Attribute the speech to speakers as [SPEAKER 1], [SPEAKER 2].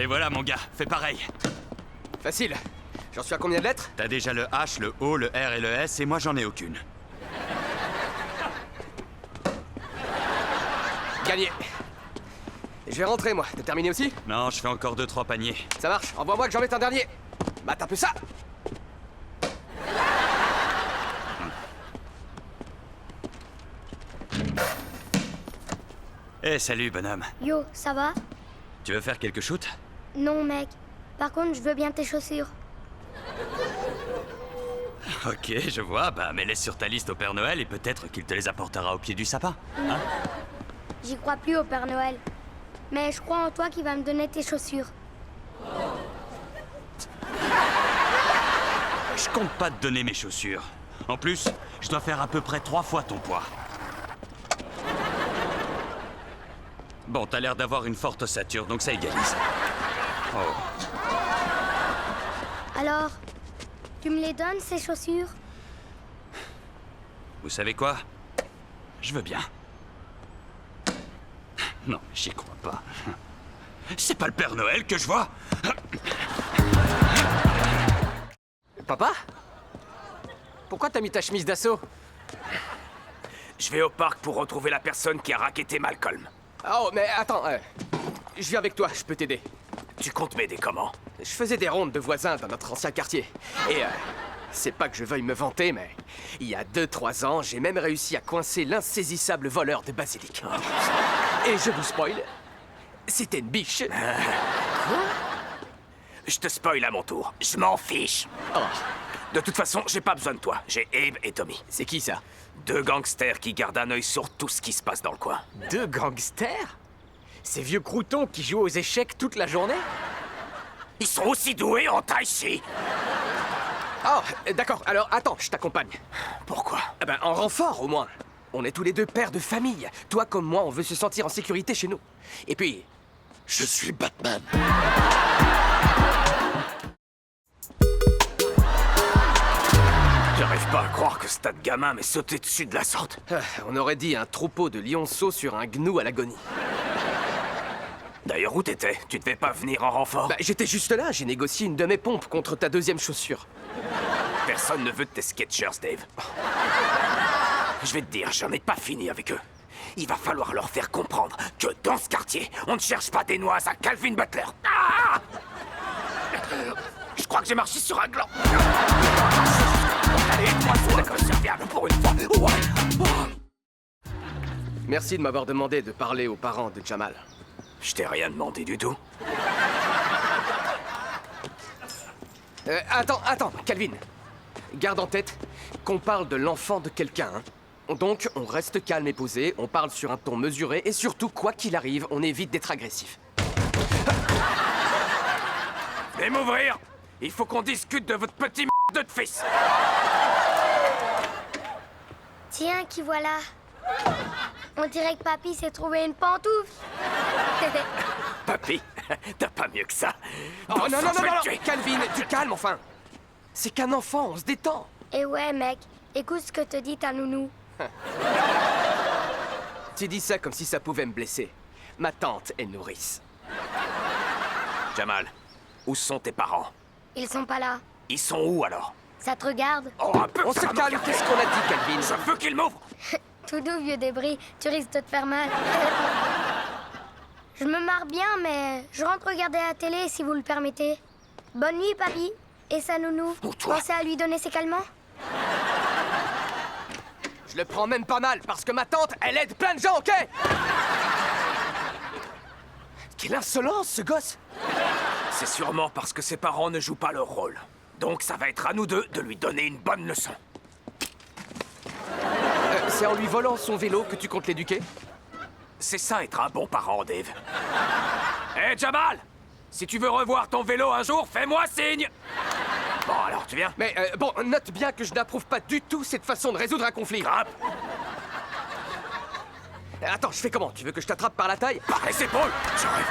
[SPEAKER 1] Et voilà, mon gars, fais pareil.
[SPEAKER 2] Facile. J'en suis à combien de lettres?
[SPEAKER 1] T'as déjà le H, le O, le R et le S, et moi j'en ai aucune.
[SPEAKER 2] Gagné. Je vais rentrer, moi. T'as terminé aussi?
[SPEAKER 1] Non, je fais encore 2-3 paniers.
[SPEAKER 2] Ça marche. Envoie-moi que j'en mette un dernier. Bah, t'as peu ça.
[SPEAKER 1] Eh, salut, bonhomme.
[SPEAKER 3] Yo, ça va?
[SPEAKER 1] Tu veux faire quelque shoot?
[SPEAKER 3] Non, mec. Par contre, je veux bien tes chaussures.
[SPEAKER 1] Ok, je vois. Bah, mets-les sur ta liste au Père Noël et peut-être qu'il te les apportera au pied du sapin. Hein?
[SPEAKER 3] J'y crois plus au Père Noël. Mais je crois en toi qui va me donner tes chaussures.
[SPEAKER 1] Je compte pas te donner mes chaussures. En plus, je dois faire à peu près 3 fois ton poids. Bon, t'as l'air d'avoir une forte ossature, donc ça égalise. Oh.
[SPEAKER 3] Alors, tu me les donnes, ces chaussures?
[SPEAKER 1] Vous savez quoi? Je veux bien. Non, j'y crois pas. C'est pas le Père Noël que je vois.
[SPEAKER 2] Papa? Pourquoi t'as mis ta chemise d'assaut?
[SPEAKER 4] Je vais au parc pour retrouver la personne qui a racketté Malcolm.
[SPEAKER 2] Oh, mais attends, je viens avec toi, je peux t'aider.
[SPEAKER 4] Tu comptes m'aider comment?
[SPEAKER 2] Je faisais des rondes de voisins dans notre ancien quartier. Et c'est pas que je veuille me vanter, mais il y a 2-3 ans, j'ai même réussi à coincer l'insaisissable voleur de basilic. Et je vous spoil, c'était une biche.
[SPEAKER 4] Je te spoil à mon tour. Je m'en fiche.
[SPEAKER 2] Oh,
[SPEAKER 4] De toute façon, j'ai pas besoin de toi. J'ai Abe et Tommy.
[SPEAKER 2] c'est qui ça?
[SPEAKER 4] 2 gangsters qui gardent un œil sur tout ce qui se passe dans le coin.
[SPEAKER 2] 2 gangsters? Ces vieux croutons qui jouent aux échecs toute la journée?
[SPEAKER 4] Ils sont aussi doués en tai chi.
[SPEAKER 2] Oh, d'accord, alors attends, je t'accompagne.
[SPEAKER 4] Pourquoi?
[SPEAKER 2] Eh ben, en renfort au moins. On est tous les deux pères de famille. Toi comme moi, on veut se sentir en sécurité chez nous. Et puis, je suis Batman.
[SPEAKER 4] J'arrive pas à croire que ce tas de gamins m'ait sauté dessus de la sorte.
[SPEAKER 2] On aurait dit un troupeau de lionceaux sur un gnou à l'agonie.
[SPEAKER 4] D'ailleurs, où t'étais? Tu devais pas venir en renfort?
[SPEAKER 2] Bah, j'étais juste là, j'ai négocié une de mes pompes contre ta 2e chaussure.
[SPEAKER 4] Personne ne veut de tes Skechers, Dave. Je vais te dire, j'en ai pas fini avec eux. Il va falloir leur faire comprendre que dans ce quartier, on ne cherche pas des noises à Calvin Butler. Ah! Je crois que j'ai marché sur un gland. Allez, 3 secondes d'accord, serviable pour une fois. Ouais.
[SPEAKER 2] Merci de m'avoir demandé de parler aux parents de Jamal.
[SPEAKER 4] Je t'ai rien demandé du tout.
[SPEAKER 2] Attends, Calvin. Garde en tête qu'on parle de l'enfant de quelqu'un, hein. Donc, on reste calme et posé, on parle sur un ton mesuré, et surtout, quoi qu'il arrive, on évite d'être agressif.
[SPEAKER 4] Venez m'ouvrir. Il faut qu'on discute de votre petit de fils.
[SPEAKER 3] Tiens, qui voilà. On dirait que papy s'est trouvé une pantoufle.
[SPEAKER 4] Papy, t'as pas mieux que ça.
[SPEAKER 2] Oh
[SPEAKER 4] Bon
[SPEAKER 2] non,
[SPEAKER 4] sang,
[SPEAKER 2] non,
[SPEAKER 4] je
[SPEAKER 2] non,
[SPEAKER 4] vais
[SPEAKER 2] non,
[SPEAKER 4] te tuer.
[SPEAKER 2] Calvin, tu calmes enfin. C'est qu'un enfant, on se détend.
[SPEAKER 3] Et ouais, mec, écoute ce que te dit ta nounou.
[SPEAKER 2] Tu dis ça comme si ça pouvait me blesser. Ma tante est nourrice.
[SPEAKER 4] Jamal, où sont tes parents?
[SPEAKER 3] Ils sont pas là.
[SPEAKER 4] Ils sont où alors?
[SPEAKER 3] Ça te regarde?
[SPEAKER 4] Oh, un peu
[SPEAKER 2] On se
[SPEAKER 4] ça me
[SPEAKER 2] calme,
[SPEAKER 4] regarde.
[SPEAKER 2] qu'est-ce qu'on a dit, Calvin?
[SPEAKER 4] Je veux qu'ils m'ouvrent.
[SPEAKER 3] Tout doux, vieux débris. Tu risques de te faire mal. Je me marre bien, mais je rentre regarder la télé si vous le permettez. Bonne nuit, papy. Et sa nounou.
[SPEAKER 4] Oh, toi.
[SPEAKER 3] Pensez à lui donner ses calmants?
[SPEAKER 2] Je le prends même pas mal, parce que ma tante, elle aide plein de gens, ok? Quelle insolence, ce gosse!
[SPEAKER 4] C'est sûrement parce que ses parents ne jouent pas leur rôle. Donc ça va être à nous deux de lui donner une bonne leçon.
[SPEAKER 2] C'est en lui volant son vélo que tu comptes l'éduquer?
[SPEAKER 4] C'est ça être un bon parent, Dave. Hé, Jamal! Si tu veux revoir ton vélo un jour, fais-moi signe! Bon, alors, tu viens?
[SPEAKER 2] Mais bon, note bien que je n'approuve pas du tout cette façon de résoudre un conflit.
[SPEAKER 4] Grimpe!
[SPEAKER 2] Attends, je fais comment? Tu veux que je t'attrape par la taille?
[SPEAKER 4] Par les épaules! Je rêve.